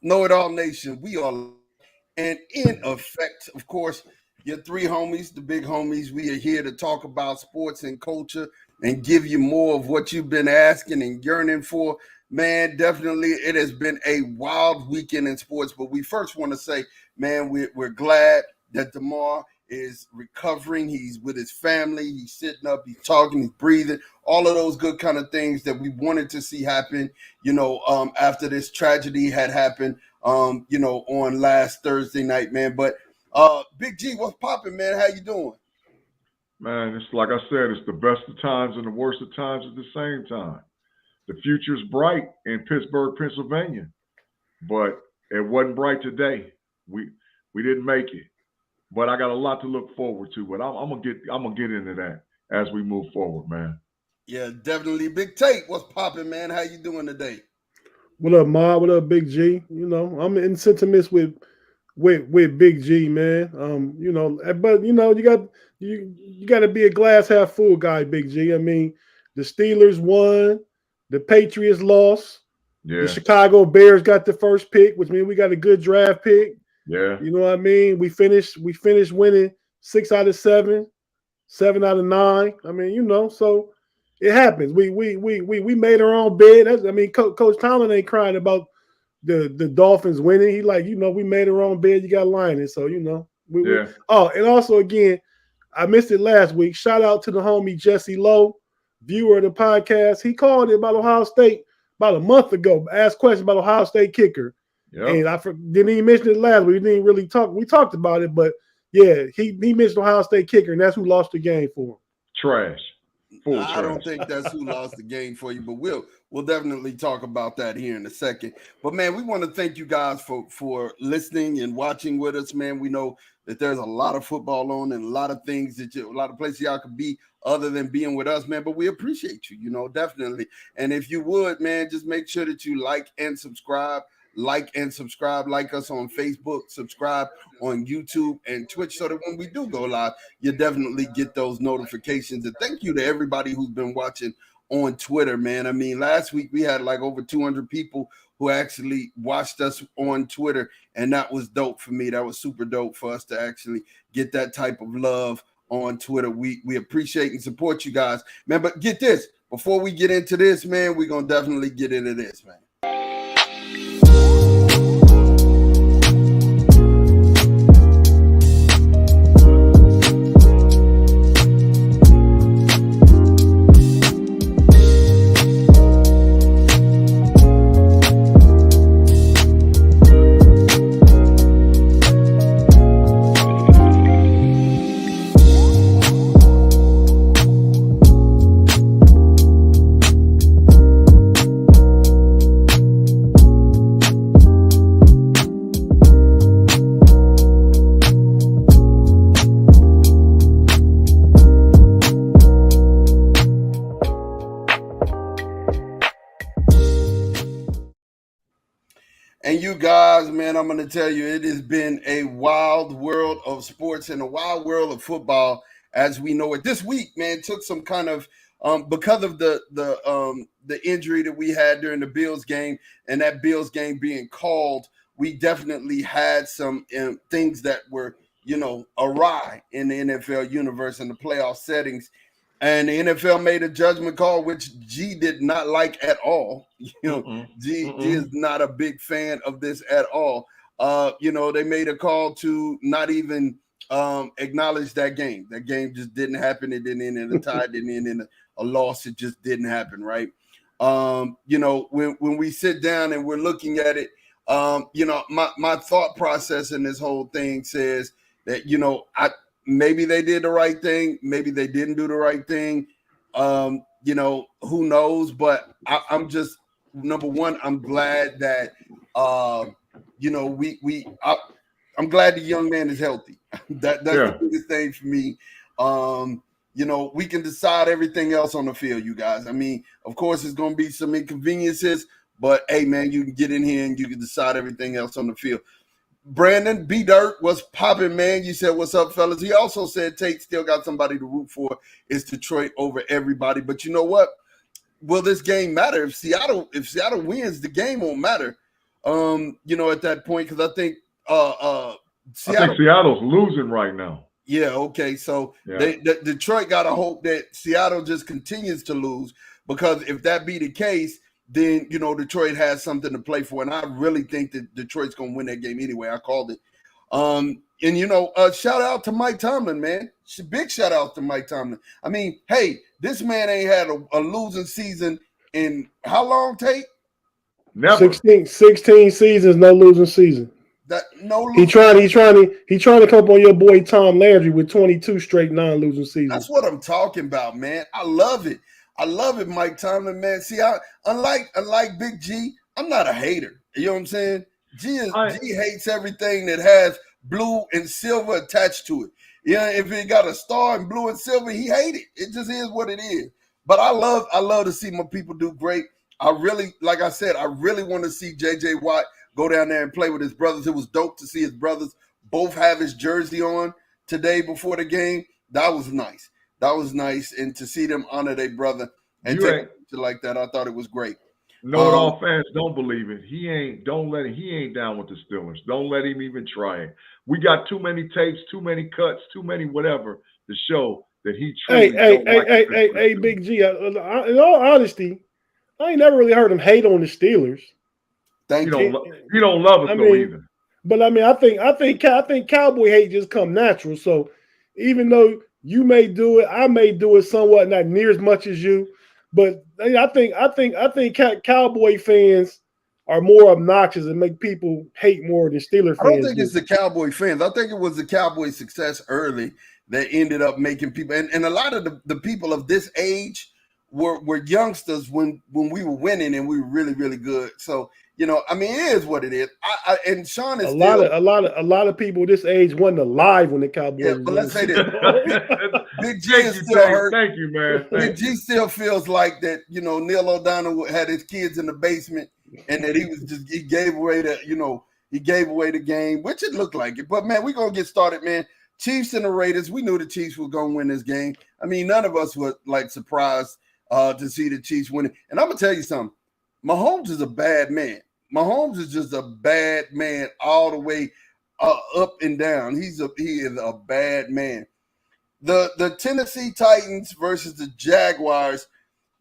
Know It All Nation. We are and in effect, of course, your three homies, the big homies. We are here to talk about sports and culture and give you more of what you've been asking and yearning for. Man, definitely, it has been a wild weekend in sports. But we first want to say, man, we're glad that DeMar is recovering. He's with his family. He's sitting up. He's talking. He's breathing. All of those good kind of things that we wanted to see happen, after this tragedy had happened, on last Thursday night, man. But Big G, what's popping, man? How you doing? Man, it's like I said, it's the best of times and the worst of times at the same time. The future's bright in Pittsburgh, Pennsylvania, but it wasn't bright today. We didn't make it, but I got a lot to look forward to. But I'm gonna get into that as we move forward, man. Yeah, definitely. Big Tate, what's popping, man? How you doing today? What up, Ma? What up, Big G? I'm in sentiments with Big G, man. But you got to be a glass half full guy, Big G. I mean, the Steelers won, the Patriots lost, the Chicago Bears got the first pick, which means we got a good draft pick. Yeah, you know what I mean. We finished winning 6 out of 7, 7 out of 9. I mean, so. It happens. We made our own bed. Coach Tomlin ain't crying about the Dolphins winning. He we made our own bed. You got lining. So and also again, I missed it last week. Shout out to the homie Jesse Lowe, viewer of the podcast. He called it about Ohio State about a month ago. Asked questions about Ohio State kicker, and I didn't even mention it last week. We didn't really talk. We talked about it, but yeah, he mentioned Ohio State kicker, and that's who lost the game for him. Trash. I don't think that's who lost the game for you, but we'll definitely talk about that here in a second. But man, we want to thank you guys for listening and watching with us, man. We know that there's a lot of football on and a lot of things a lot of places y'all could be other than being with us, man. But we appreciate you, definitely. And if you would, man, just make sure that you like and subscribe. Like us on Facebook, subscribe on YouTube and Twitch so that when we do go live, you definitely get those notifications. And thank you to everybody who's been watching on Twitter, man. I mean, last week we had like over 200 people who actually watched us on Twitter, and that was dope for me. That was super dope for us to actually get that type of love on Twitter. We appreciate and support you guys, man. But get this, before we get into this, man, we're going to definitely get into this, man. And you guys, man, I'm going to tell you, it has been a wild world of sports and a wild world of football as we know it. This week, man, took some kind of because of the injury that we had during the Bills game and that Bills game being called, we definitely had some things that were, awry in the NFL universe and the playoff settings. And the NFL made a judgment call, which G did not like at all. G is not a big fan of this at all. They made a call to not even acknowledge that game. That game just didn't happen. It didn't end in a tie. It didn't end in a loss. It just didn't happen, right? When we sit down and we're looking at it, my thought process in this whole thing says that, maybe they did the right thing. Maybe they didn't do the right thing. Who knows? But I'm just, number one, I'm glad that, I'm glad the young man is healthy. That's the biggest thing for me. We can decide everything else on the field, you guys. I mean, of course, it's going to be some inconveniences, but hey, man, you can get in here and you can decide everything else on the field. Brandon B. Dirt was popping, man. You said, what's up, fellas? He also said Tate still got somebody to root for. It's Detroit over everybody. But you know what? Will this game matter? If Seattle wins, the game won't matter. at that point, because I think Seattle's losing right now. Yeah, okay. So Detroit got to hope that Seattle just continues to lose, because if that be the case, then Detroit has something to play for, and I really think that Detroit's gonna win that game anyway. I called it. And shout out to Mike Tomlin, man. Big shout out to Mike Tomlin. I mean, hey, this man ain't had a losing season in how long, Tate? Never. 16 seasons, no losing season. He trying to come up on your boy Tom Landry with 22 straight non-losing seasons. That's what I'm talking about, man. I love it. Mike Tomlin, man. See, unlike Big G, I'm not a hater. You know what I'm saying? G hates everything that has blue and silver attached to it. Yeah, if it got a star in blue and silver, he hate it. It just is what it is. But I love to see my people do great. Like I said, I really want to see J.J. Watt go down there and play with his brothers. It was dope to see his brothers both have his jersey on today before the game. That was nice. And to see them honor their brother and take it like that, I thought it was great. KnoItAllZ fans don't believe it. He ain't down with the Steelers. Don't let him even try it. We got too many tapes, too many cuts, too many whatever to show that he truly Hey, Big G, in all honesty, I ain't never really heard him hate on the Steelers. Thank you. He don't love us either. But I mean, I think Cowboy hate just come natural. So even though you may do it, I may do it somewhat, not near as much as you. But I think Cowboy fans are more obnoxious and make people hate more than Steeler fans. I don't think it's the Cowboy fans. I think it was the Cowboy success early that ended up making people, and a lot of the people of this age were youngsters when we were winning and we were really, really good. So, I mean, it is what it is. And Sean is a lot of people this age wasn't alive when the Cowboys. Yeah, but let's say this. Big G is still hurt. Thank you, man. Big G still feels like that. Neil O'Donnell had his kids in the basement, and that he gave away the game, which it looked like it. But man, we're gonna get started, man. Chiefs and the Raiders. We knew the Chiefs were gonna win this game. I mean, none of us were surprised to see the Chiefs winning. And I'm gonna tell you something. Mahomes is a bad man. Mahomes is just a bad man all the way up and down. He is a bad man. The Tennessee Titans versus the Jaguars.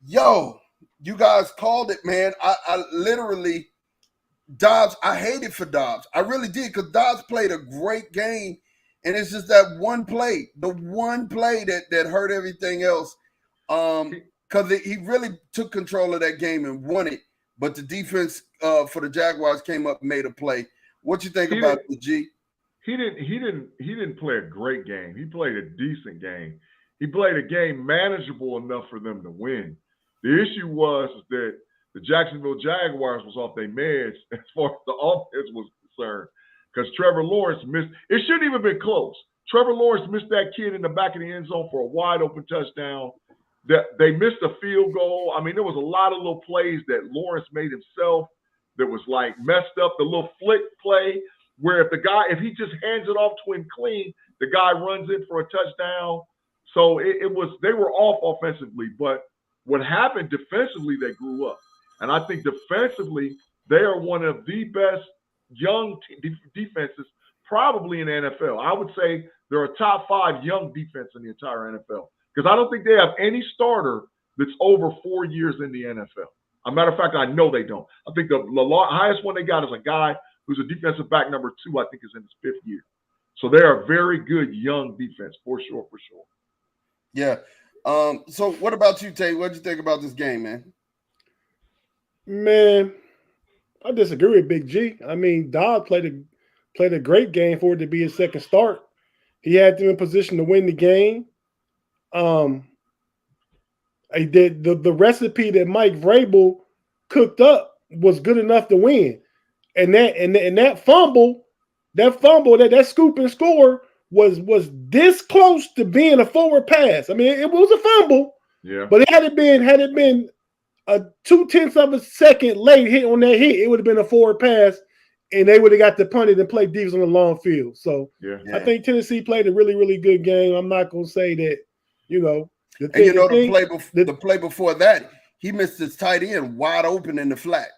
Yo, you guys called it, man. I literally, Dobbs, I hated for Dobbs. I really did, because Dobbs played a great game. And it's just that one play, the one play that hurt everything else. Because he really took control of that game and won it. But the defense for the Jaguars came up and made a play. What you think about the G? He didn't play a great game. He played a decent game. He played a game manageable enough for them to win. The issue was that the Jacksonville Jaguars was off their meds as far as the offense was concerned, because Trevor Lawrence missed. It shouldn't even have been close. Trevor Lawrence missed that kid in the back of the end zone for a wide open touchdown. That they missed a field goal. I mean, there was a lot of little plays that Lawrence made himself that was like messed up. The little flick play where if he just hands it off to him clean, the guy runs in for a touchdown. So they were off offensively. But what happened defensively, they grew up. And I think defensively, they are one of the best young defenses probably in the NFL. I would say they're a top 5 young defense in the entire NFL. Because I don't think they have any starter that's over 4 years in the NFL. As a matter of fact, I know they don't. I think the highest one they got is a guy who's a defensive back number 2, I think is in his 5th year. So they're a very good young defense, for sure. Yeah. So what about you, Tate? What did you think about this game, man? Man, I disagree with Big G. I mean, Dodd played a great game for it to be his second start. He had them in position to win the game. The recipe that Mike Vrabel cooked up was good enough to win, and that fumble, that scoop and score was this close to being a forward pass. I mean, it was a fumble, yeah. But had it been a 0.2 of a second late hit on that hit, it would have been a forward pass, and they would have got to punt it and play defense on the long field. So yeah. I think Tennessee played a really, really good game. I'm not going to say that. The play before that, he missed his tight end wide open in the flat.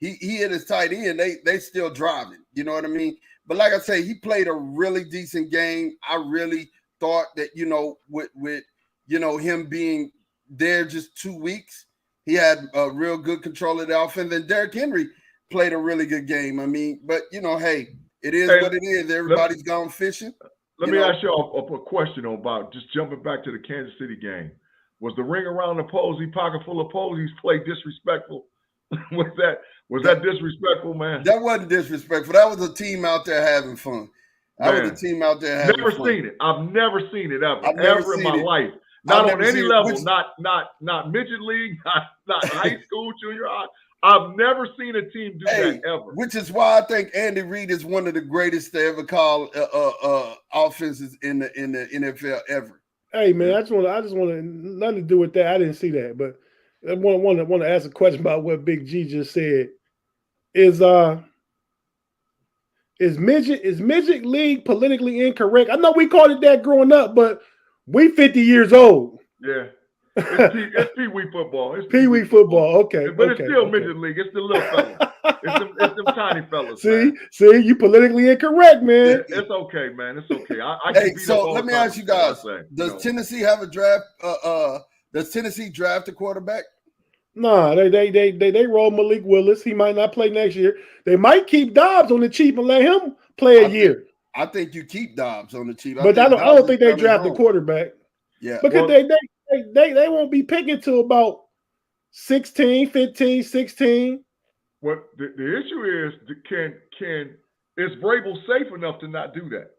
he hit his tight end, they still driving. You know what I mean? But like I say, he played a really decent game. I really thought that, with him being there just 2 weeks, he had a real good control of the offense. And Derrick Henry played a really good game. I mean, but hey, it is what it is. Everybody's gone fishing. Let me ask you a question about just jumping back to the Kansas City game. Was the ring around the posy, pocket full of posies, play disrespectful? was that disrespectful, man? That wasn't disrespectful. That was a team out there having fun. That was a team out there having fun. Seen it. I've never seen it ever in my life. Not on any level. Not midget league. Not high school, junior high. I've never seen a team do that ever. Which is why I think Andy Reid is one of the greatest to ever call offenses in the NFL ever. Hey man, I just want nothing to do with that. I didn't see that, but I want to ask a question about what Big G just said. Is midget league politically incorrect? I know we called it that growing up, but we 50 years old. Yeah. It's pee-wee football. It's pee-wee football. Okay. But it's still midget league. It's the little fellas. It's them tiny fellas. See, you politically incorrect, man. It's okay, man. It's okay. Hey, so let me ask you guys: does Tennessee have a draft? Does Tennessee draft a quarterback? Nah, they roll Malik Willis. He might not play next year. They might keep Dobbs on the cheap and let him play a year. I think you keep Dobbs on the cheap. But I don't think they draft a quarterback. Yeah, because they won't be picking till about 16, 15, 16. What the issue is, is Vrabel safe enough to not do that?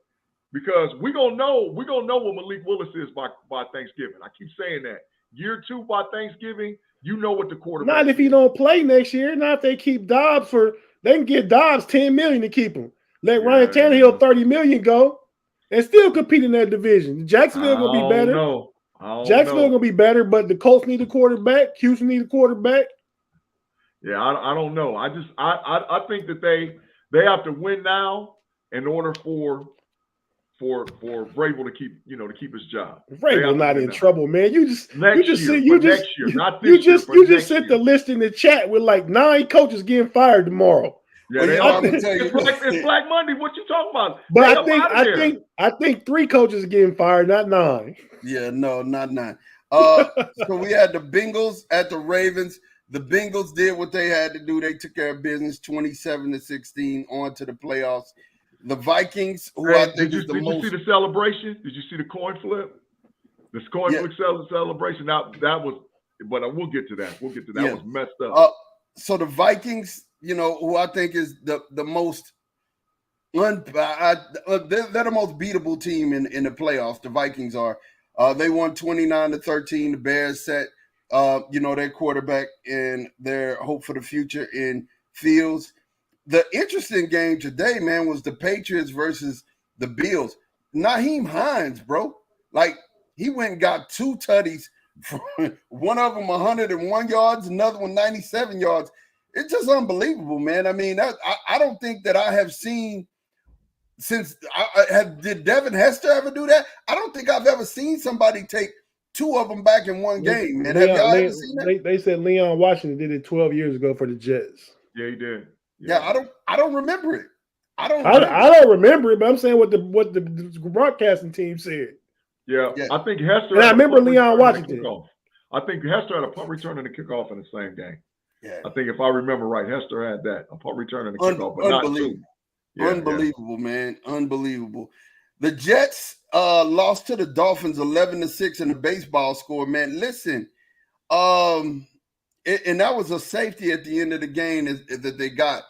Because we're gonna know what Malik Willis is by Thanksgiving. I keep saying that. Year 2 by Thanksgiving, you know what the quarterback. Not if he don't play next year. Not if they keep Dobbs they can get Dobbs $10 million to keep him. Let Ryan Tannehill $30 million go, and still compete in that division. Jacksonville gonna be better. Jacksonville gonna be better, but the Colts need a quarterback. Houston need a quarterback. Yeah, I don't know. I think that they have to win now in order for Vrabel to keep his job. Vrabel not in trouble, man. You just sent the list in the chat with like 9 coaches getting fired tomorrow. Yeah, it's Black Monday. What you talking about? But I think 3 coaches are getting fired, not 9. Yeah, no, not 9. So we had the Bengals at the Ravens. The Bengals did what they had to do. They took care of business, 27-16, on to the playoffs. The Vikings, did you see the celebration? Did you see the coin flip? The coin flip celebration. That was, but we'll get to that. That was messed up. So the Vikings, who I think is the most they're the most beatable team in the playoffs. The Vikings are. They won 29-13. The Bears set their quarterback and their hope for the future in Fields. The interesting game today, man, was the Patriots versus the Bills. Nyheim Hines, bro. Like, he went and got 2 tutties. One of them 101 yards, another one 97 yards. It's just unbelievable, man. I mean, I don't think that I have seen since did Devin Hester ever do that? I don't think I've ever seen somebody take 2 of them back in one game, man. Have y'all ever seen that? They said Leon Washington did it 12 years ago for the Jets. Yeah, he did. Yeah, I don't remember it. I don't remember it, but I'm saying what the broadcasting team said. Yeah. I think Hester. And I remember Leon Washington. I think Hester had a punt return and a kickoff in the same game. Yeah. I think if I remember right, Hester had that, a punt return and a kickoff, but not 2. Unbelievable, man. Unbelievable. The Jets lost to the Dolphins 11-6 in the baseball score, man. Listen, and that was a safety at the end of the game that they got.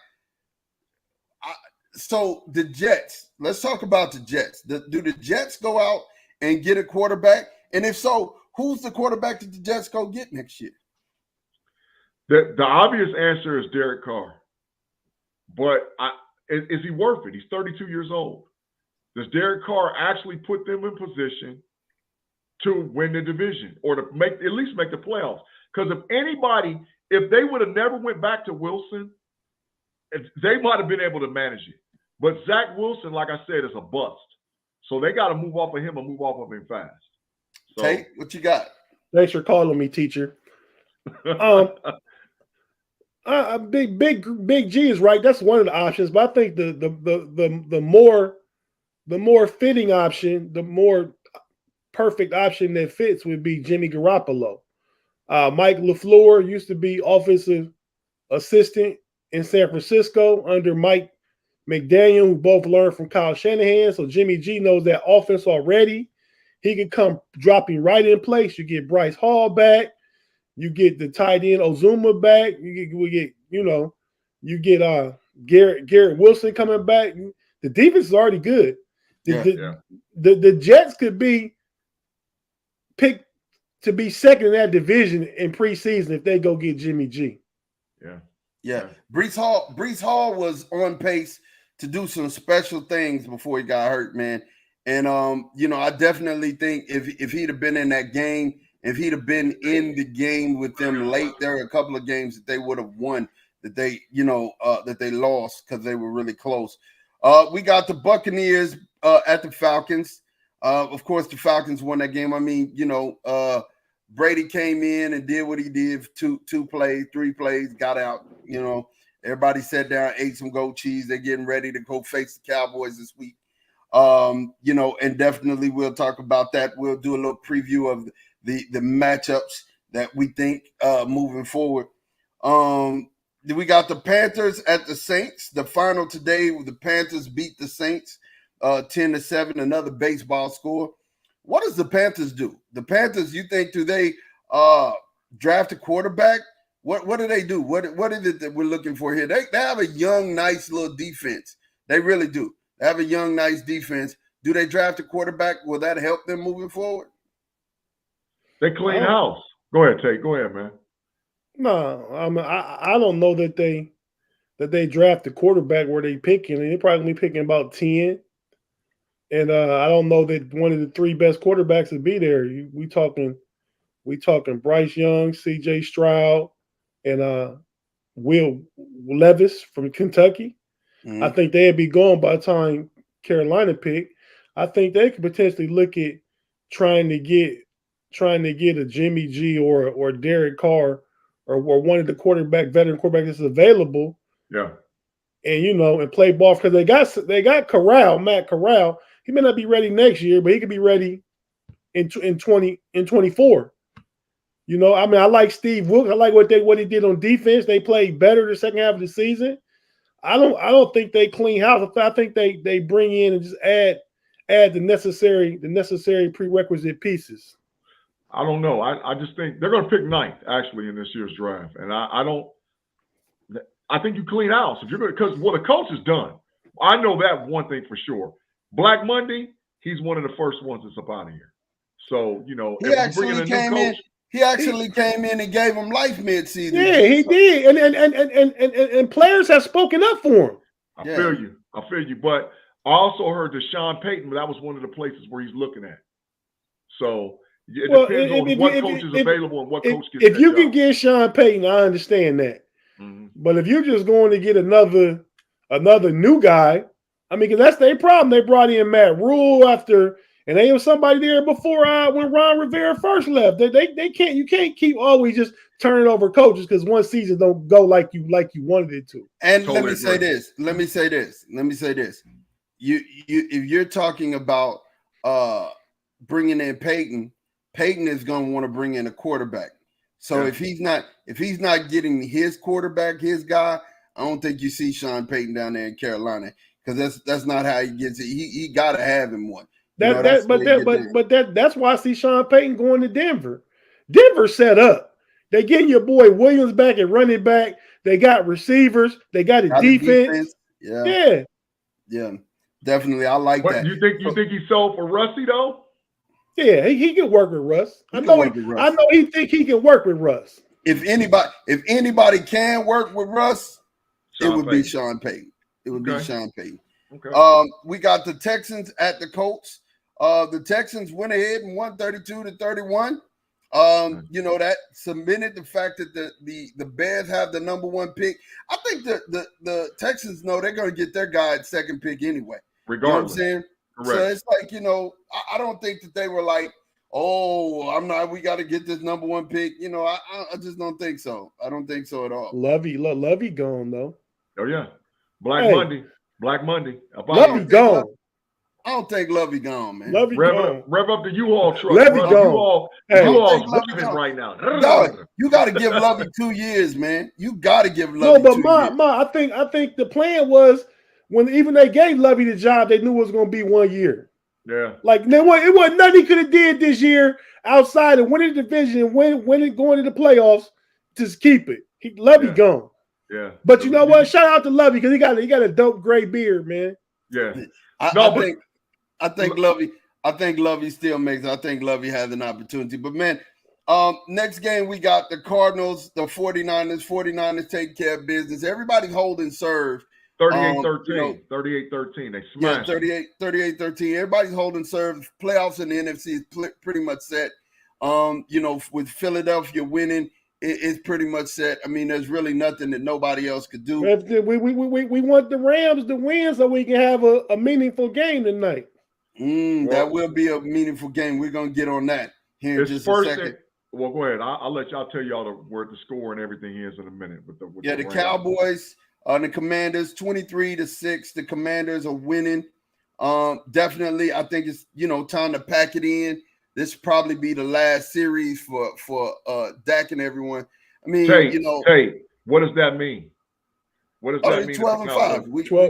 So the Jets, let's talk about the Jets. Do the Jets go out and get a quarterback? And if so, who's the quarterback that the Jets go get next year? The obvious answer is Derek Carr. But is he worth it? He's 32 years old. Does Derek Carr actually put them in position to win the division or to at least make the playoffs? Because if they would have never went back to Wilson, they might have been able to manage it. But Zach Wilson, like I said, is a bust. So they got to move off of him and move off of him fast. So, Tate, what you got? Thanks for calling me, teacher. Big G is right. That's one of the options, but I think the more fitting option, the more perfect option that fits would be Jimmy Garoppolo. Mike LaFleur used to be offensive assistant in San Francisco under Mike McDaniel, who both learned from Kyle Shanahan. So Jimmy G knows that offense already. He can come dropping right in place. You get Bryce Hall back. You get the tight end Ozuma back. You get Garrett Wilson coming back. The defense is already good. The Jets could be picked to be second in that division in preseason if they go get Jimmy G. Yeah. Breece Hall was on pace to do some special things before he got hurt, man. And I definitely think if he'd have been in that game, if he'd have been in the game with them late, there are a couple of games that they would have won that they lost because they were really close. We got the Buccaneers at the Falcons. Of course, the Falcons won that game. I mean, Brady came in and did what he did, two plays, 3 plays, got out. Everybody sat down, ate some goat cheese. They're getting ready to go face the Cowboys this week. And definitely we'll talk about that. We'll do a little preview of the matchups that we think moving forward. We got the Panthers at the Saints. The final today, the Panthers beat the Saints 10-7, another baseball score. What does the Panthers do? The Panthers, you think, do they draft a quarterback? What do they do? What is it that we're looking for here? They have a young, nice little defense. They really do. They have a young, nice defense. Do they draft a quarterback? Will that help them moving forward? They clean house. Go ahead, Tate. Go ahead, man. No, I don't know that they draft a quarterback where they picking. They're probably picking about 10. And I don't know that one of the 3 best quarterbacks would be there. We talking Bryce Young, C.J. Stroud, and Will Levis from Kentucky. Mm-hmm. I think they'd be gone by the time Carolina pick. I think they could potentially look at trying to get a Jimmy G or Derek Carr or one of the veteran quarterbacks that's available. Yeah. And and play ball because they got Matt Corral. He may not be ready next year, but he could be ready in 2024. I like Steve Wilkes. I like what he did on defense. They played better the second half of the season. I don't think they clean house. I think they bring in and just add the necessary prerequisite pieces. I don't know. I just think they're going to pick 9th actually in this year's draft, and I think you clean house if you're going because what the coach has done. I know that one thing for sure. Black Monday, he's one of the first ones that's up out of here. So he actually came in. He actually came in and gave him life mid-season. Yeah, he did, and players have spoken up for him. I feel you. But I also heard that Sean Payton, that was one of the places where he's looking at. So it depends on what coach is available and what coach gets. If you can get Sean Payton, I understand that. Mm-hmm. But if you're just going to get another new guy, because that's their problem. They brought in Matt Rule and they have somebody there before when Ron Rivera first left. They can't. You can't keep always just turning over coaches because one season don't go like you wanted it to. And totally let me say this. You if you're talking about bringing in Peyton is going to want to bring in a quarterback. So if he's not getting his quarterback, his guy, I don't think you see Sean Payton down there in Carolina because that's not how he gets it. He got to have him one. That's why I see Sean Payton going to Denver. Denver set up. They getting your boy Williams back at running back. They got receivers. They got a defense. Yeah, definitely. I like that. You think he sold for Rusty though? Yeah, he can work with Russ. I know he think he can work with Russ. If anybody can work with Russ, it would be Sean Payton. It would be Sean Payton. Okay. We got the Texans at the Colts. The Texans went ahead and won 32-31. That cemented the fact that the Bears have the number 1 pick. I think the Texans know they're going to get their guy at 2nd pick anyway. Regardless. You know what I'm saying? Correct. So it's like, I don't think that they were like, we got to get this number one pick. You know, I just don't think so. I don't think so at all. Lovey gone though. Oh yeah, Black Monday. Lovey gone. I don't think Lovey gone, man. Lovey gone. Rev up the U-Haul truck. Lovey gone. U-Haul's driving right now. Dog, you got to give Lovey 2 years, man. You got to give Lovey 2 years. I think the plan was when even they gave Lovey the job, they knew it was going to be 1 year. Yeah. Like it wasn't nothing he could have did this year outside of winning the division and going to the playoffs. Just keep it. Lovey gone. Yeah. But you know what? Shout out to Lovey because he got a dope gray beard, man. Yeah. I think Lovey still makes it. I think Lovey has an opportunity. But man, next game we got the Cardinals, the 49ers. 49ers take care of business. Everybody's holding serve. 38-13. 38-13. They smashed. Yeah, 38-13. Everybody's holding serve. Playoffs in the NFC is pretty much set. With Philadelphia winning, it's pretty much set. I mean, there's really nothing that nobody else could do. We want the Rams to win so we can have a meaningful game tonight. That will be a meaningful game. We're gonna get on that here in just a second. Well, go ahead. I'll tell y'all where the score and everything is in a minute. The Cowboys and the Commanders, 23-6. The Commanders are winning. Definitely, I think it's time to pack it in. This will probably be the last series for Dak and everyone. I mean, what does that mean? What does that mean? 12-5.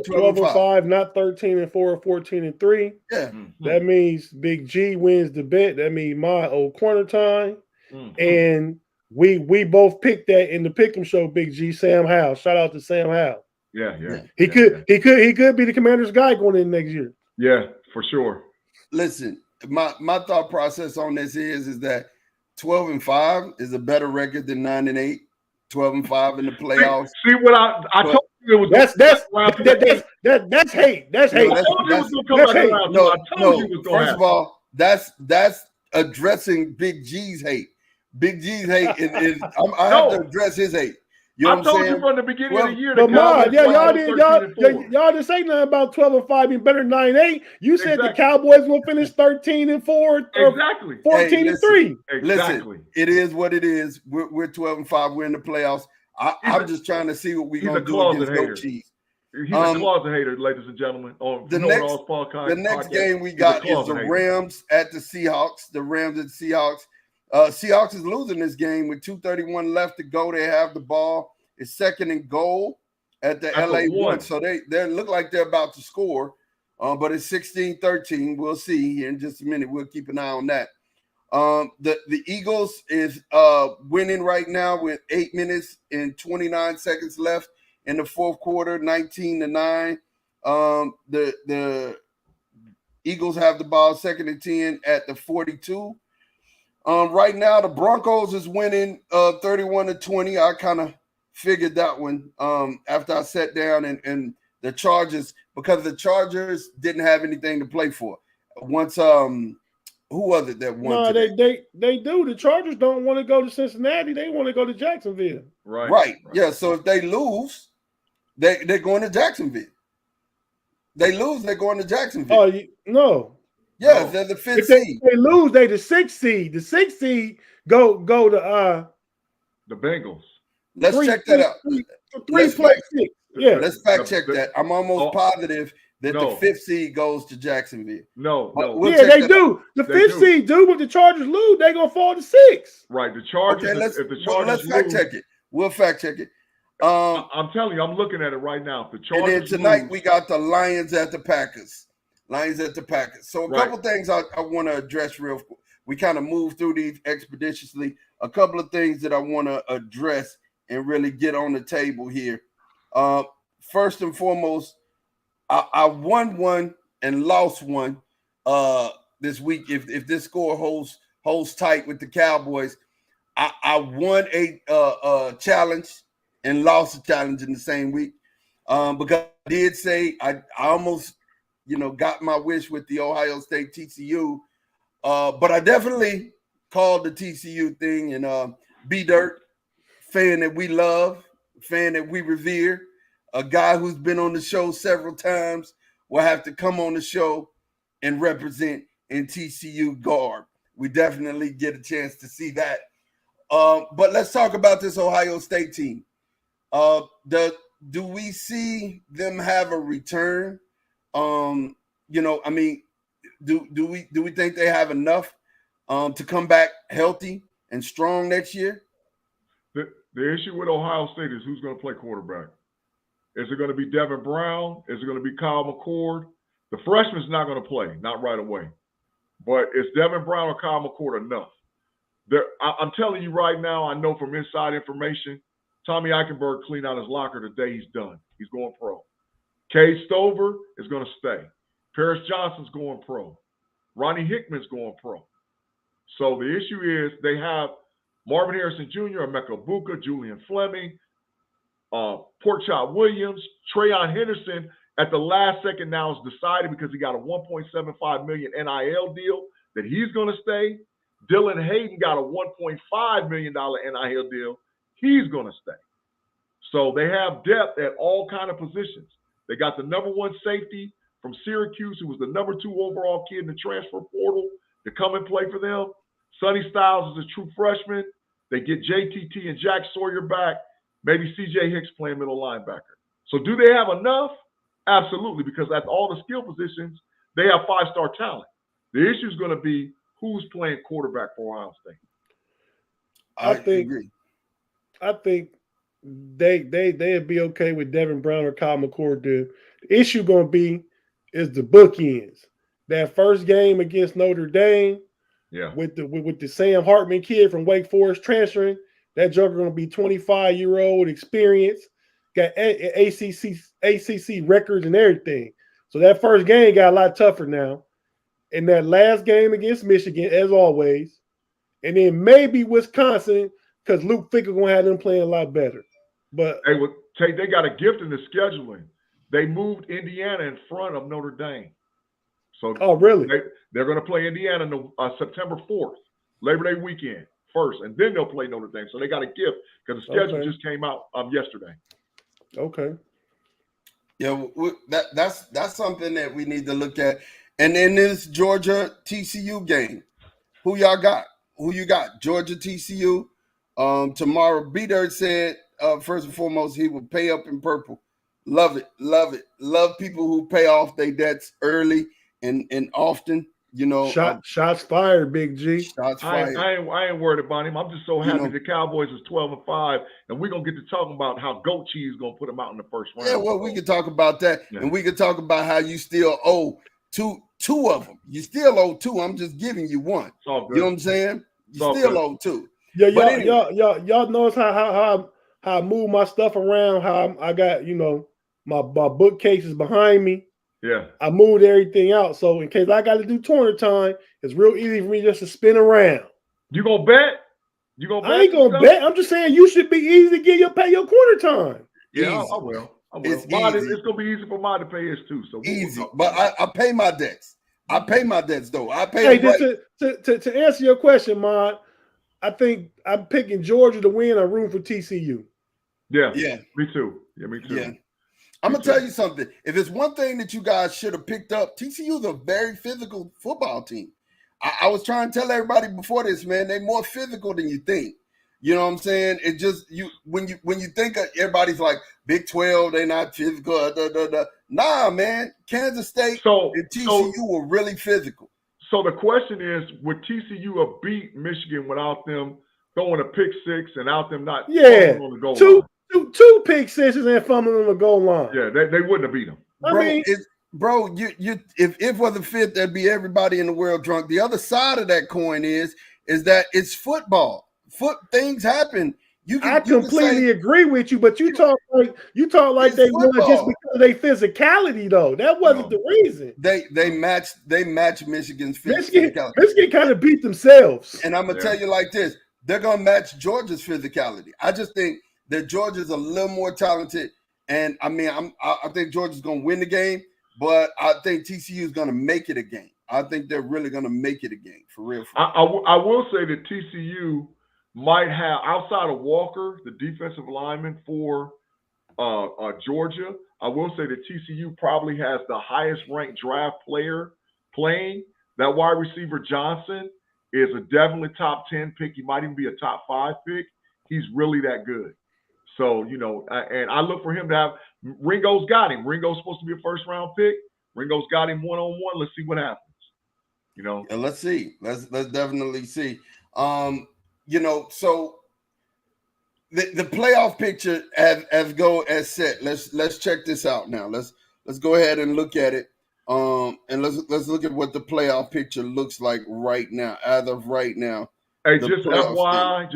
12-5, not 13-4 or 14-3. Yeah. That means Big G wins the bet. That means my old corner time. And we both picked that in the Pick'em show, Big G, Sam Howell. Shout out to Sam Howell. Yeah. He could be the Commander's guy going in next year. Yeah, for sure. Listen, my thought process on this is that 12-5 is a better record than 9-8. 12-5 in the playoffs. See what I told you it was. That's hate. That's hate. First of all, that's addressing Big G's hate. Big G's hate is I have to address his hate. You know I told you from the beginning of the year. Y'all didn't say nothing about 12-5 being better than 9-8. You said the Cowboys will finish 13-4, exactly, 14-3. Listen, it is what it is. We're 12-5. We're in the playoffs. I'm just trying to see what we're gonna do against Goat Cheese. He's a closet hater, ladies and gentlemen. The next game we got is the Rams at the Seahawks. The Rams at the Seahawks. Seahawks is losing this game with 2:31 left to go. They have the ball. It's 2nd and goal at the LA 1. So they look like they're about to score, but it's 16-13. We'll see here in just a minute. We'll keep an eye on that. The Eagles is winning right now with 8 minutes and 29 seconds left in the fourth quarter, 19-9. The Eagles have the ball 2nd and 10 at the 42. Right now, the Broncos is winning 31-20. I kind of figured that one after I sat down and the Chargers, because the Chargers didn't have anything to play for. Once who was it that won? No, they do. The Chargers don't want to go to Cincinnati. They want to go to Jacksonville. Right. Yeah. So if they lose, they're going to Jacksonville. They lose, they're going to Jacksonville. Oh no. Yeah, they're the 5th seed. If they lose, they the 6th seed. The 6th seed go to the Bengals. Let's check that out. 3-6. Yeah. Let's fact check that. I'm almost positive that the 5th seed goes to Jacksonville. No. They do. The 5th seed do, but the Chargers lose, they're gonna fall to 6. Right. The Chargers. Okay, let's fact check it. We'll fact check it. I'm telling you, I'm looking at it right now. If the Chargers and then tonight we got the Lions at the Packers. So a couple things I want to address real quick. We kind of move through these expeditiously. A couple of things that I want to address and really get on the table here. First and foremost, I won one and lost one this week. If this score holds tight with the Cowboys, I won a challenge and lost a challenge in the same week because I did say I almost got my wish with the Ohio State TCU, but I definitely called the TCU thing. And B-Dirt, fan that we love, fan that we revere, a guy who's been on the show several times, will have to come on the show and represent in TCU garb. we definitely get a chance to see that. But let's talk about this Ohio State team. Do we see them have a return? I mean, do we think they have enough to come back healthy and strong next year? The issue with Ohio State is who's going to play quarterback. Is it going to be Devin Brown? Is it going to be Kyle McCord? The freshman's not going to play, not right away. But is Devin Brown or Kyle McCord enough? I'm telling you right now, I know from inside information, Tommy Eichenberg cleaned out his locker today. He's done. He's going pro. Cade Stover is going to stay. Paris Johnson's going pro. Ronnie Hickman's going pro. So the issue is they have Marvin Harrison Jr., Emeka Buka, Julian Fleming, Porkchop Williams, Trayon Henderson. At the last second now is decided because he got a $1.75 million NIL deal that he's going to stay. Dylan Hayden got a $1.5 million NIL deal. He's going to stay. So they have depth at all kind of positions. They got the number one safety from Syracuse, who was the number 2 overall kid in the transfer portal, to come and play for them. Sonny Styles is a true freshman. They get JTT and Jack Sawyer back. Maybe CJ Hicks playing middle linebacker. So do they have enough? Absolutely, because at all the skill positions, they have 5-star talent. The issue is going to be who's playing quarterback for Ohio State. I agree. I think they'd be okay with Devin Brown or Kyle McCord. The issue going to be is the bookends. That first game against Notre Dame, with the Sam Hartman kid from Wake Forest transferring, that joker going to be 25-year-old experience, got ACC records and everything. So that first game got a lot tougher now. And that last game against Michigan, as always, and then maybe Wisconsin, because Luke Fickell going to have them playing a lot better. But they got a gift in the scheduling. They moved Indiana in front of Notre Dame. So really? They're going to play Indiana September 4th, Labor Day weekend first, and then they'll play Notre Dame. So they got a gift because the schedule just came out yesterday. Okay. Yeah, that's something that we need to look at. And in this Georgia TCU game, who y'all got? Who you got? Georgia TCU. Tomorrow, B-Dirt said, first and foremost, he will pay up in purple. Love it. Love it. Love people who pay off their debts early and often. You know, shots fired, Big G. Shots fired. I ain't worried about him. I'm just so happy the Cowboys is 12-5, and we're gonna get to talking about how Goat Cheese gonna put them out in the first round. Yeah, well, we can talk about that, and we can talk about how you still owe two of them. You still owe 2. I'm just giving you 1. It's all good. You know what I'm saying? You still owe 2. Yeah, y'all notice how I move my stuff around. How I got my bookcases behind me. Yeah, I moved everything out, so in case I got to do tournament time, it's real easy for me just to spin around. You gonna bet? You gonna bet? I ain't gonna bet. I'm just saying you should be easy to get pay your corner time. Yeah, I will. It's gonna be easy for mine to pay his too. So easy, but I pay my debts. I pay my debts though. I pay. To answer your question, Mod, I think I'm picking Georgia to win. I'm rooting for TCU. Yeah, me too. Yeah, me too. Yeah. I'm going to tell you something. If it's one thing that you guys should have picked up, TCU is a very physical football team. I was trying to tell everybody before this, man, they're more physical than you think. You know what I'm saying? It just when you think of, everybody's like Big 12, they're not physical. Nah, man. Kansas State and TCU were really physical. So the question is, would TCU have beat Michigan without them throwing a pick six and out them not on the goal line? Two pick sixes and fumbling on the goal line. Yeah, they wouldn't have beat them. If it wasn't fit, there'd be everybody in the world drunk. The other side of that coin is that it's football. Things happen. I completely agree with you, but you talk like they won just because of their physicality, though. That wasn't the reason. They match Michigan's physicality. Michigan kind of beat themselves. And I'm gonna tell you like this: they're gonna match Georgia's physicality. I just think that Georgia's a little more talented, and I mean, I think Georgia's gonna win the game, but I think TCU is gonna make it a game. I think they're really gonna make it a game for real. I will say that TCU might have, outside of Walker, the defensive lineman for Georgia, I will say that TCU probably has the highest ranked draft player playing. That wide receiver Johnson is a definitely top 10 pick. He might even be a top 5 pick. He's really that good. So, you know, and I look for him to have – Ringo's got him. Ringo's supposed to be a first-round pick. Ringo's got him one-on-one. Let's see what happens. You know? And let's see. Let's definitely see. You know, so the playoff picture as set. Let's check this out now. Let's go ahead and look at it. And let's look at what the playoff picture looks like right now, as of right now. Hey, just FYI,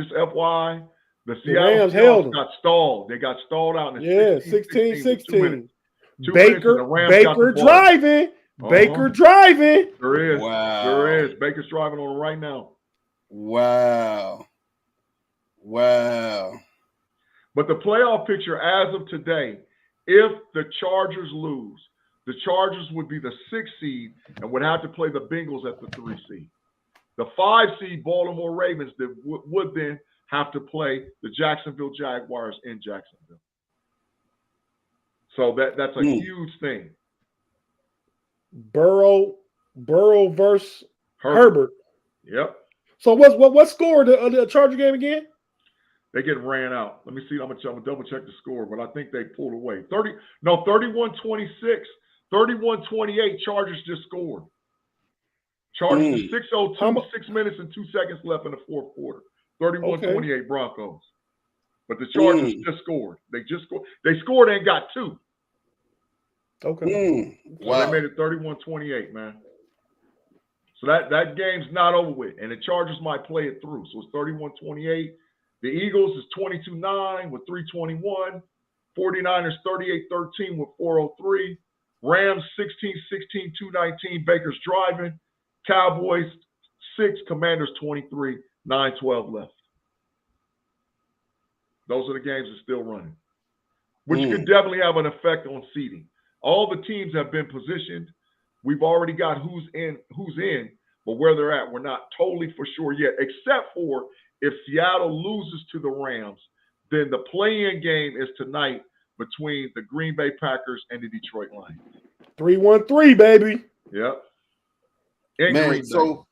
the Rams Seattle held Seahawks got stalled. They got stalled out in the 16-16. Baker driving. Baker driving. There is. Wow. There is. Baker's driving on it right now. Wow. But the playoff picture as of today, if the Chargers lose, the Chargers would be the 6th seed and would have to play the Bengals at the 3 seed. The 5 seed Baltimore Ravens that would then have to play the Jacksonville Jaguars in Jacksonville. So that's a huge thing. Burrow versus Herbert. Yep. So what score the Charger game again? They get ran out. Let me see. I'm gonna double check the score, but I think they pulled away. 31-26, 31-28. Chargers just scored. Chargers 6:02, 6 minutes and 2 seconds left in the fourth quarter. 31-28 Broncos. But the Chargers just scored. They just scored. They scored and got 2. Okay. So they made it 31-28, man. So that game's not over with. And the Chargers might play it through. So it's 31-28. The Eagles is 22-9 with 3:21. 49ers 38-13 with 4:03. Rams 16-16, 2:19. Baker's driving. Cowboys 6, Commanders 23, 9:12 left. Those are the games that are still running, which could definitely have an effect on seeding. All the teams have been positioned. We've already got who's in, but where they're at, we're not totally for sure yet, except for if Seattle loses to the Rams, then the play-in game is tonight between the Green Bay Packers and the Detroit Lions. 3-1-3, baby. Yep. Man, so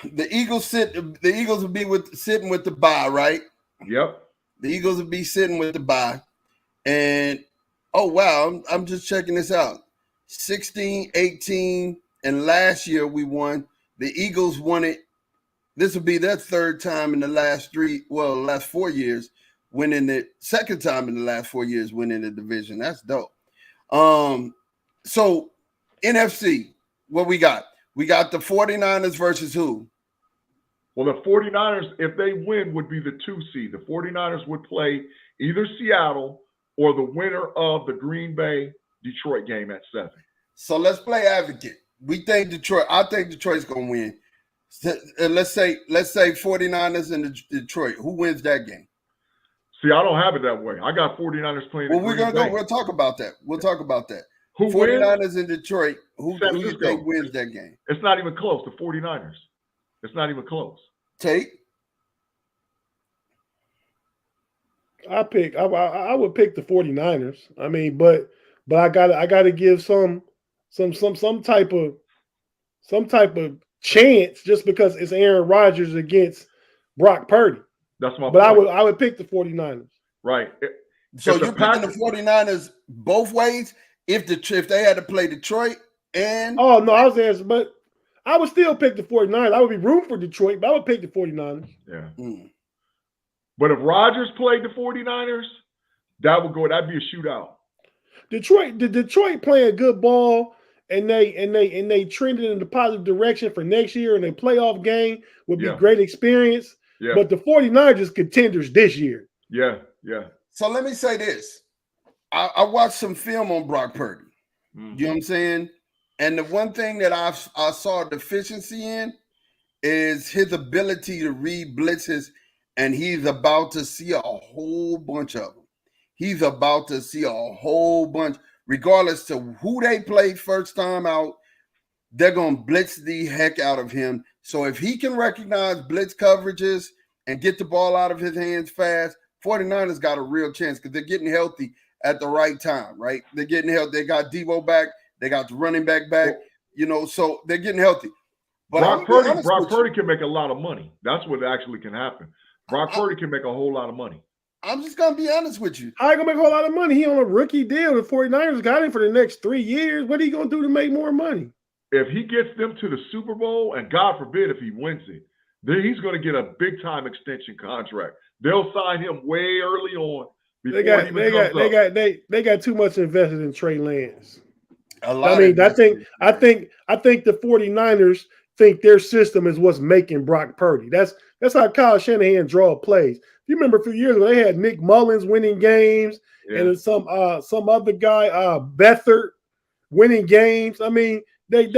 the Eagles will be sitting with the bye, right? Yep. The Eagles will be sitting with the bye. And oh wow, I'm just checking this out. 16-18, and last year we won. The Eagles won it. This will be their third time in the last 4 years winning it. Second time in the last 4 years winning the division. That's dope. So NFC, what we got? We got the 49ers versus who? Well, the 49ers, if they win, would be the 2 seed. The 49ers would play either Seattle or the winner of the Green Bay-Detroit game at 7. So let's play advocate. I think Detroit's going to win. Let's say 49ers and Detroit. Who wins that game? See, I don't have it that way. I got 49ers playing. Well, we're going to go. We'll talk about that. Who 49ers wins? in Detroit. Who do you think wins that game? It's not even close. The 49ers. It's not even close. Tate? I would pick the 49ers. I mean, but I gotta give some type of chance just because it's Aaron Rodgers against Brock Purdy. That's my point. But I would pick the 49ers. Right. So you're picking the 49ers both ways if they had to play Detroit and oh no, I was answering, but I would still pick the 49ers. I would be rooting for Detroit, but I would pick the 49ers. Yeah. But if Rodgers played the 49ers, that'd be a shootout. Detroit playing good ball and they trended in the positive direction for next year, and a playoff game would be great experience. Yeah. But the 49ers is contenders this year. Yeah. So let me say this. I watched some film on Brock Purdy. You know what I'm saying? And the one thing that I saw a deficiency in is his ability to read blitzes, and he's about to see a whole bunch of them. He's about to see a whole bunch. Regardless to who they play first time out, they're going to blitz the heck out of him. So if he can recognize blitz coverages and get the ball out of his hands fast, 49ers got a real chance because they're getting healthy at the right time, right? They're getting healthy. They got Debo back. They got the running back, so they're getting healthy. But Brock Purdy can make a lot of money. That's what actually can happen. Brock Purdy can make a whole lot of money. I'm just going to be honest with you. How you going to make a whole lot of money? He on a rookie deal. The 49ers got him for the next 3 years. What are you going to do to make more money? If he gets them to the Super Bowl, and God forbid if he wins it, then he's going to get a big-time extension contract. They'll sign him way early on. They got too much invested in Trey Lance. I think the 49ers think their system is what's making Brock Purdy. That's how Kyle Shanahan draw plays. You remember a few years ago they had Nick Mullins winning games and some other guy Beathard winning games. I mean even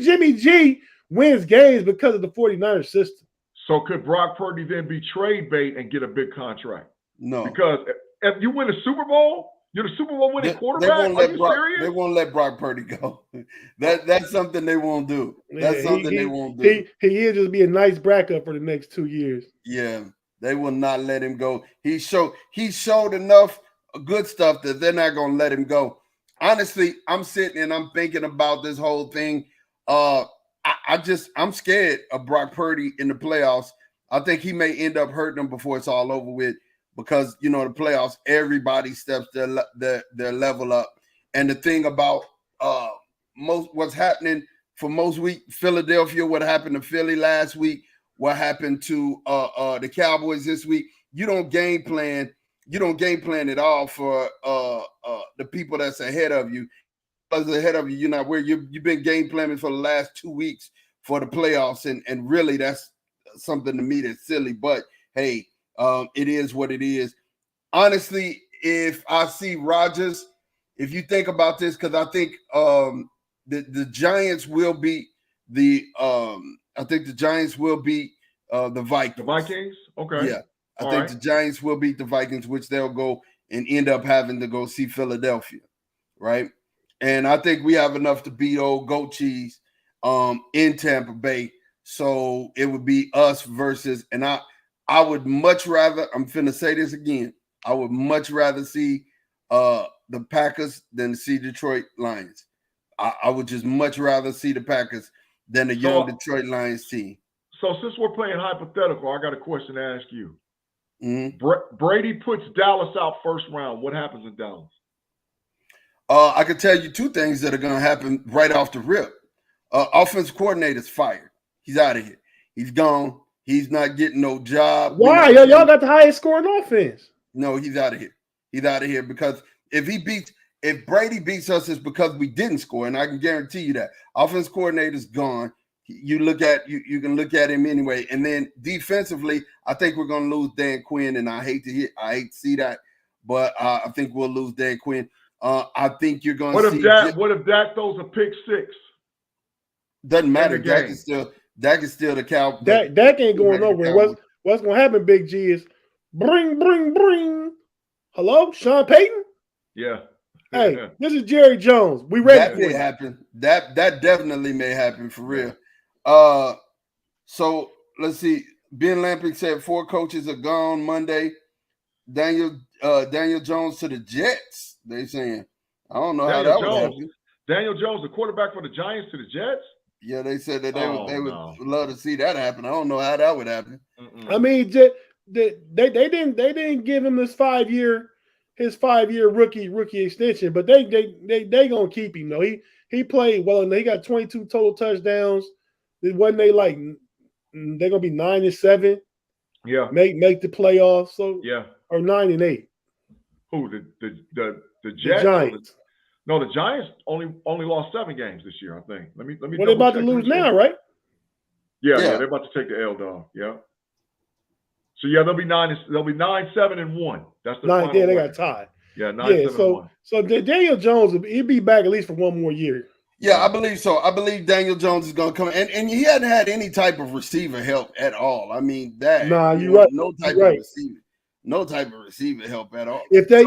Jimmy G wins games because of the 49ers system. So could Brock Purdy then be trade bait and get a big contract? No, because if you win a Super Bowl. You're the Super Bowl winning quarterback? They won't let Brock Purdy go. That's something they won't do. That's something they won't do. He'll just be a nice backup for the next 2 years. Yeah, they will not let him go. He showed enough good stuff that they're not going to let him go. Honestly, I'm sitting and I'm thinking about this whole thing. I'm scared of Brock Purdy in the playoffs. I think he may end up hurting them before it's all over with. Because, the playoffs, everybody steps their level up. And the thing about what's happening for most week, Philadelphia, what happened to Philly last week, what happened to the Cowboys this week, you don't game plan at all for the people that's ahead of you. Because ahead of you, you're not where you've been game planning for the last 2 weeks for the playoffs. And really, that's something to me that's silly. But, hey, it is what it is. Honestly, if I see Rodgers, if you think about this, because I think the Giants will beat the Giants will beat the Vikings. The Vikings? Okay. Yeah. I think the Giants will beat the Vikings, which they'll go and end up having to go see Philadelphia. Right. And I think we have enough to beat old goat cheese in Tampa Bay. So it would be us versus, and I would much rather, I'm finna say this again, I would much rather see the Packers than see Detroit Lions. I would just much rather see the Packers than the young Detroit Lions team. So since we're playing hypothetical, I got a question to ask you. Mm-hmm. Brady puts Dallas out first round. What happens in Dallas? I can tell you two things that are going to happen right off the rip. Offensive coordinator's fired. He's out of here. He's gone. He's not getting no job. Why? Y'all got the highest scoring offense. No, he's out of here. He's out of here because if Brady beats us, it's because we didn't score, and I can guarantee you that. Offensive coordinator's gone. You can look at him anyway. And then defensively, I think we're going to lose Dan Quinn, and I hate to see that, but I think we'll lose Dan Quinn. I think you're going to see. What if Dak throws a pick six? Doesn't matter. Dak is still the cow. Dak ain't going nowhere. What's going to happen, Big G, is bring. Hello, Sean Payton? Yeah. Hey, this is Jerry Jones. We ready that for may it. happen. That definitely may happen for real. So let's see. Ben Lampick said 4 coaches are gone Monday. Daniel Jones to the Jets. They saying, I don't know how that would happen. Daniel Jones, the quarterback for the Giants, to the Jets. Yeah, they said that they would love to see that happen. I don't know how that would happen. I mean, they didn't give him his 5-year rookie extension, but they gonna keep him though. He played well, and he got 22 total touchdowns. Wasn't they like they're gonna be 9-7? Yeah, make the playoffs. So yeah, or 9-8. Who the Jets? The Giants. No, the Giants only lost 7 games this year, I think. Let me. Well, they're about to lose now, right? Yeah, they're about to take the L, dog. Yeah. So yeah, they'll be 9-7-1. That's the 9. final Yeah, they record. got tied. Yeah, 9-7-1. So Daniel Jones, he'll be back at least for one more year. Yeah, I believe so. I believe Daniel Jones is going to come, and he hadn't had any type of receiver help at all. I mean, you're right. No type of receiver. No type of receiver help at all. If they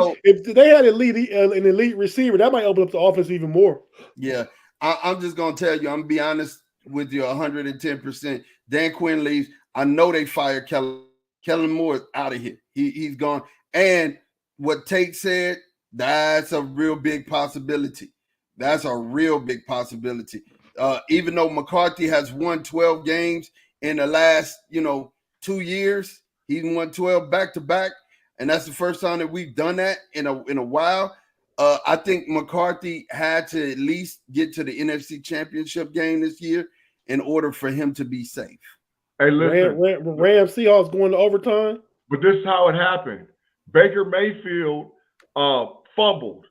had an elite receiver, that might open up the offense even more. Yeah, I'm just gonna tell you. I'm gonna be honest with you, 110%. Dan Quinn leaves. I know they fired Kellen Moore is out of here. He's gone. And what Tate said, that's a real big possibility. That's a real big possibility. even though McCarthy has won 12 games in the last, 2 years, he's won 12 back to back, and that's the first time that we've done that in a while. I think McCarthy had to at least get to the NFC Championship game this year in order for him to be safe. Hey, listen, Rams Seahawks going to overtime. But this is how it happened. Baker Mayfield fumbled.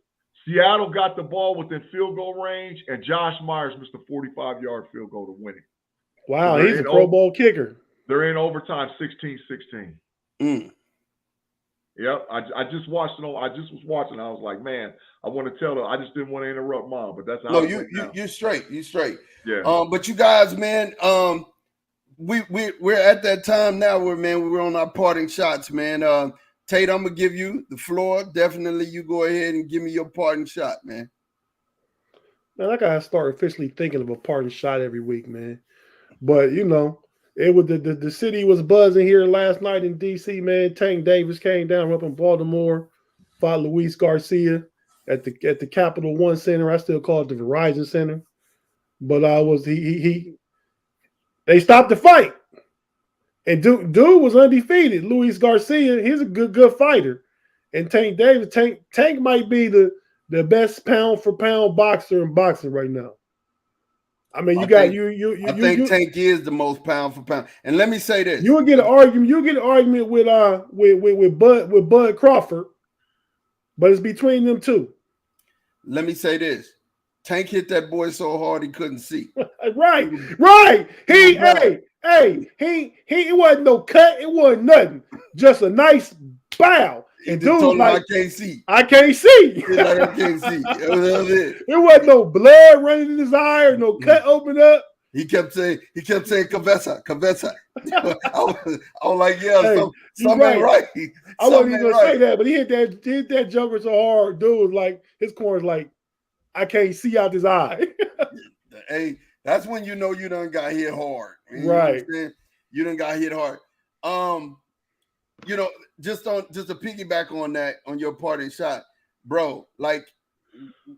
Seattle got the ball within field goal range, and Josh Myers missed a 45-yard field goal to win it. Wow, so he's a Pro Bowl kicker. They're in overtime, 16-16. Yep, I just watched it. I just was watching. I was like, man, I want to tell her. I just didn't want to interrupt Mom, but that's how. No, you're straight. You're straight. Yeah. But you guys, man, we're at that time now where, man, we're on our parting shots, man. Tate, I'm gonna give you the floor. Definitely, you go ahead and give me your parting shot, man. Man, I gotta start officially thinking of a parting shot every week, man. But it was the city was buzzing here last night in DC, man. Tank Davis came down up in Baltimore, fought Luis Garcia at the Capital One Center. I still call it the Verizon Center. But they stopped the fight. And dude was undefeated. Luis Garcia, he's a good fighter. And Tank Davis, Tank might be the best pound for pound boxer in boxing right now. I mean, I think Tank is the most pound for pound. And let me say this: you will get an argument with Bud Crawford, but it's between them two. Let me say this: Tank hit that boy so hard he couldn't see. Right. It wasn't no cut. It wasn't nothing. Just a nice bow. And dude was like, I can't see. I can't see. Like, I can't see. It wasn't no blood running in his eye or no cut open up. He kept saying, Cabeza. I was like, yeah, something right. I wasn't even gonna say that, but he hit that jumper so hard, dude was like, his corner's like, I can't see out his eye. Hey, that's when you know you done got hit hard. Right. You done got hit hard. Just to piggyback on that, on your parting shot, bro, like,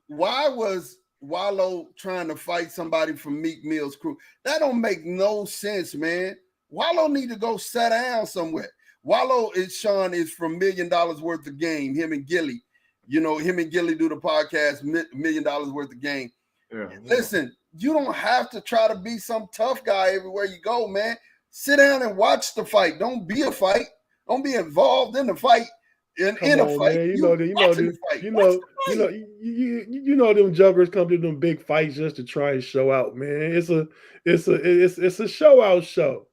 why was Wallow trying to fight somebody from Meek Mill's crew? That don't make no sense, man. Wallow need to go sit down somewhere. Wallow is from $1 Million Worth of Game, him and Gilly. Him and Gilly do the podcast, $1 Million Worth of Game. Yeah. Listen, you don't have to try to be some tough guy everywhere you go, man. Sit down and watch the fight. Don't be a fight. Don't be involved in the fight. In a fight, man. You know them juggers come to them big fights just to try and show out, man. It's a show out show.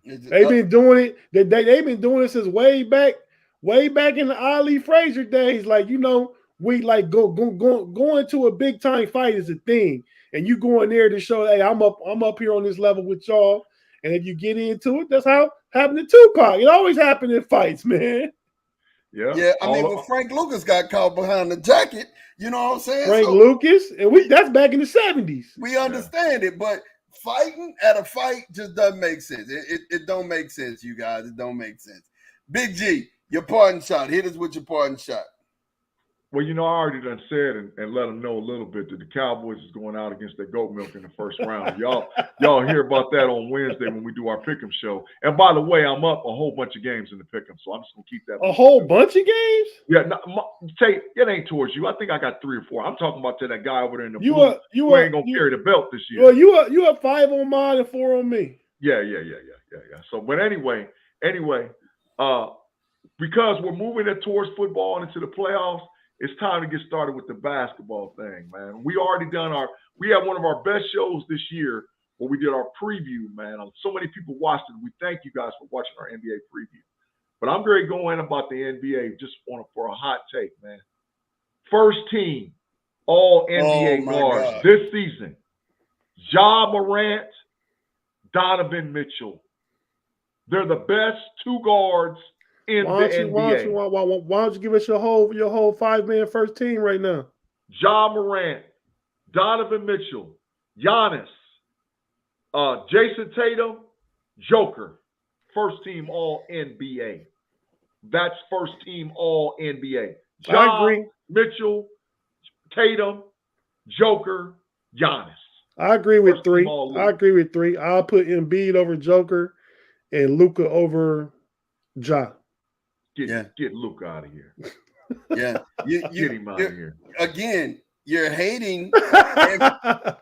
They've been doing it. They've been doing it since way back in the Ali Frazier days. Like, we like going to a big time fight is a thing, and you go in there to show, hey, I'm up here on this level with y'all. And if you get into it, that's how it happened to Tupac. It always happened in fights, man. Yeah. I mean, when Frank Lucas got caught behind the jacket, you know what I'm saying? Frank Lucas, and that's back in the 70s. We understand it, but fighting at a fight just doesn't make sense. It don't make sense, you guys. It don't make sense. Big G, your parting shot. Hit us with your parting shot. Well, I already done said and let them know a little bit that the Cowboys is going out against their goat milk in the first round. Y'all hear about that on Wednesday when we do our Pick'em show. And by the way, I'm up a whole bunch of games in the Pick'em, so I'm just going to keep that. A whole bunch of games? Yeah, Tate, it ain't towards you. I think I got 3 or 4. I'm talking about to that guy over there in the booth who ain't going to carry the belt this year. Well, you are 5 on mine and 4 on me. Yeah. So, but anyway, because we're moving it towards football and into the playoffs, it's time to get started with the basketball thing, man. We had one of our best shows this year where we did our preview, man. So many people watched it. We thank you guys for watching our NBA preview. But I'm going to go in about the NBA just for a hot take, man. First team all NBA guards this season: Ja Morant, Donovan Mitchell. They're the best 2 guards in the NBA. Why don't you give us your whole 5-man first team right now? Ja Morant, Donovan Mitchell, Giannis, Jason Tatum, Joker. First team all NBA. That's first team all NBA. I agree. Mitchell, Tatum, Joker, Giannis. I agree with First three. team all I league. agree with three. I'll put Embiid over Joker and Luka over Ja. Get Luke out of here. Yeah, Get him out of here. Again, you're hating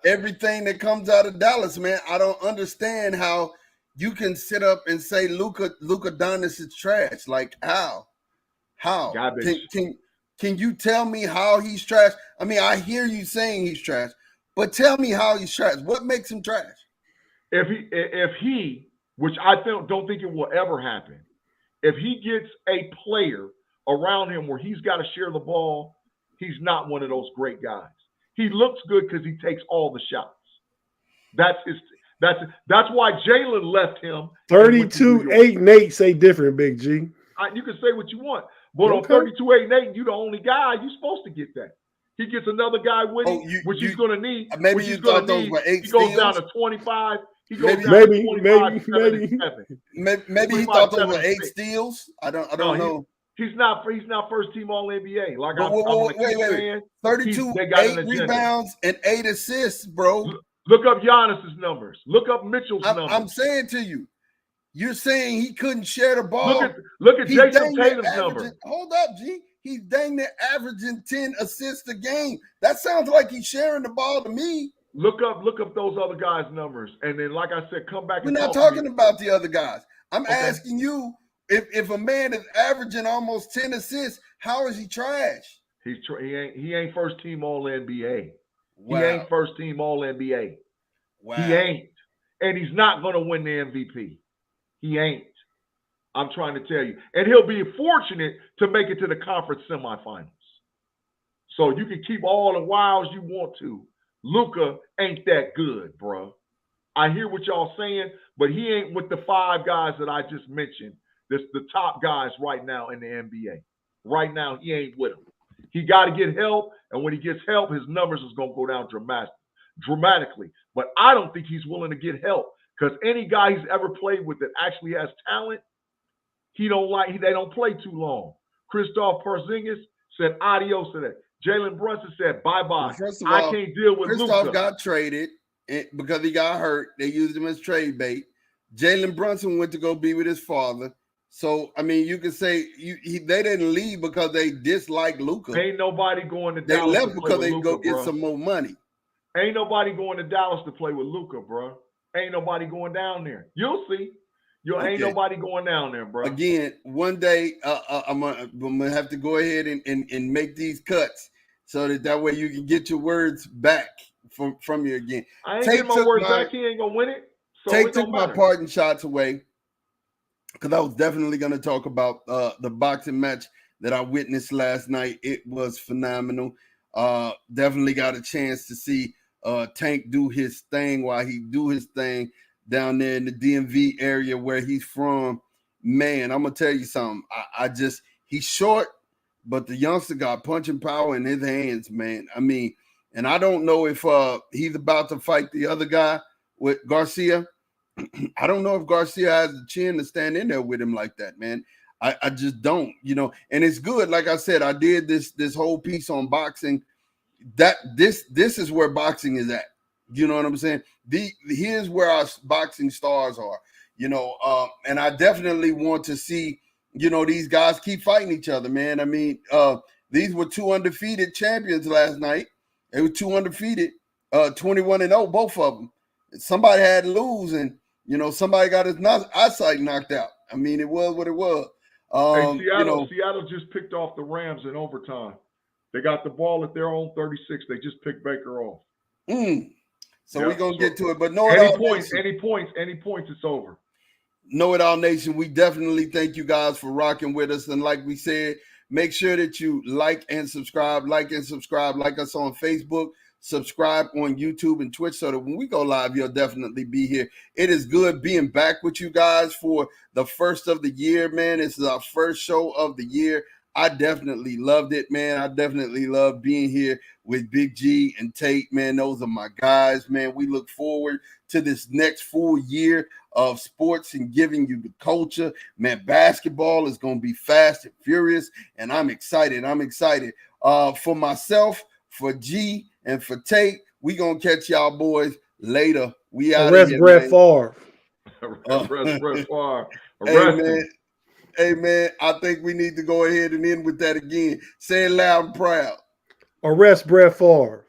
everything that comes out of Dallas, man. I don't understand how you can sit up and say Luka Doncic is trash. Like how? Garbage. Can you tell me how he's trash? I mean, I hear you saying he's trash, but tell me how he's trash. What makes him trash? If he, which I don't think it will ever happen, if he gets a player around him where he's got to share the ball, he's not one of those great guys. He looks good because he takes all the shots. That's why Jalen left him. 32, 8, and 8 say different, Big G. You can say what you want, but Okay. on 32, 8, and 8, you're the only guy. You're supposed to get that. He gets another guy with him, which he's going to need. Maybe you thought those were 8 steals. He goes down to 25. He goes down maybe, to 25, maybe he thought those were 8 steals. I don't know. He's not first team All NBA. Like I'm wait. 32, 8 rebounds and 8 assists, bro. Look up Giannis's numbers. Look up Mitchell's numbers. I'm saying to you, you're saying he couldn't share the ball. Look at Jason Tatum's numbers. Hold up, G. He's dang near averaging 10 assists a game. That sounds like he's sharing the ball to me. Look up those other guys' numbers, and then, like I said, come back. We're not talking about the other guys. I'm asking you, if a man is averaging almost 10 assists, how is he trash? He ain't first team All NBA. Wow. He ain't first team All NBA. Wow. He ain't, and he's not going to win the MVP. He ain't. I'm trying to tell you, and he'll be fortunate to make it to the conference semifinals. So you can keep all the wows you want to. Luka ain't that good, bro. I hear what y'all saying, but he ain't with the 5 guys that I just mentioned. That's the top guys right now in the NBA. Right now, he ain't with them. He got to get help, and when he gets help, his numbers is going to go down dramatically. But I don't think he's willing to get help because any guy he's ever played with that actually has talent, they don't play too long. Kristaps Porzingis said adios to that. Jalen Brunson said bye-bye. Well, first of all, I can't deal with Luka. Kristaps got traded because he got hurt. They used him as trade bait. Jalen Brunson went to go be with his father. So, I mean, you could say they didn't leave because they disliked Luka. Ain't nobody going to They Dallas. left because they go get some more money. Ain't nobody going to Dallas to play with Luka, bro. Ain't nobody going down there. You'll see. Ain't nobody going down there, bro. Again, one day I'm gonna have to go ahead and make these cuts so that way you can get your words back from you again. I ain't getting my words back. He ain't gonna win it. So Tate took my parting shots away because I was definitely gonna talk about the boxing match that I witnessed last night. It was phenomenal. Definitely got a chance to see Tank do his thing while he do his thing down there in the DMV area where he's from. Man, I'm gonna tell you something. He's short, but the youngster got punching power in his hands, man. I mean, and I don't know if he's about to fight the other guy with Garcia. I don't know if Garcia has the chin to stand in there with him like that, man. I just don't, and it's good. Like I said, I did this whole piece on boxing. That this is where boxing is at. You know what I'm saying? Here's where our boxing stars are, and I definitely want to see, these guys keep fighting each other, man. I mean, these were 2 undefeated champions last night. They were 2 undefeated, 21-0, both of them. Somebody had to lose, and, somebody got his eyesight knocked out. I mean, it was what it was. Seattle just picked off the Rams in overtime. They got the ball at their own 36. They just picked Baker off. So we're going to get to it. But any points, it's over. Know It All Nation, we definitely thank you guys for rocking with us. And like we said, make sure that you like and subscribe. Like us on Facebook. Subscribe on YouTube and Twitch so that when we go live, you'll definitely be here. It is good being back with you guys for the first of the year, man. This is our first show of the year. I definitely loved it, man. I definitely love being here with Big G and Tate, man. Those are my guys, man. We look forward to this next full year of sports and giving you the culture. Man, basketball is going to be fast and furious, and I'm excited. For myself, for G, and for Tate, We gonna catch y'all boys later. We out of Arrest here, Brett man. Favre. Arrest Brett Favre. Hey Arrest him. man, hey man, I think we need to go ahead and end with that again. Say it loud and proud. Arrest Brett Favre.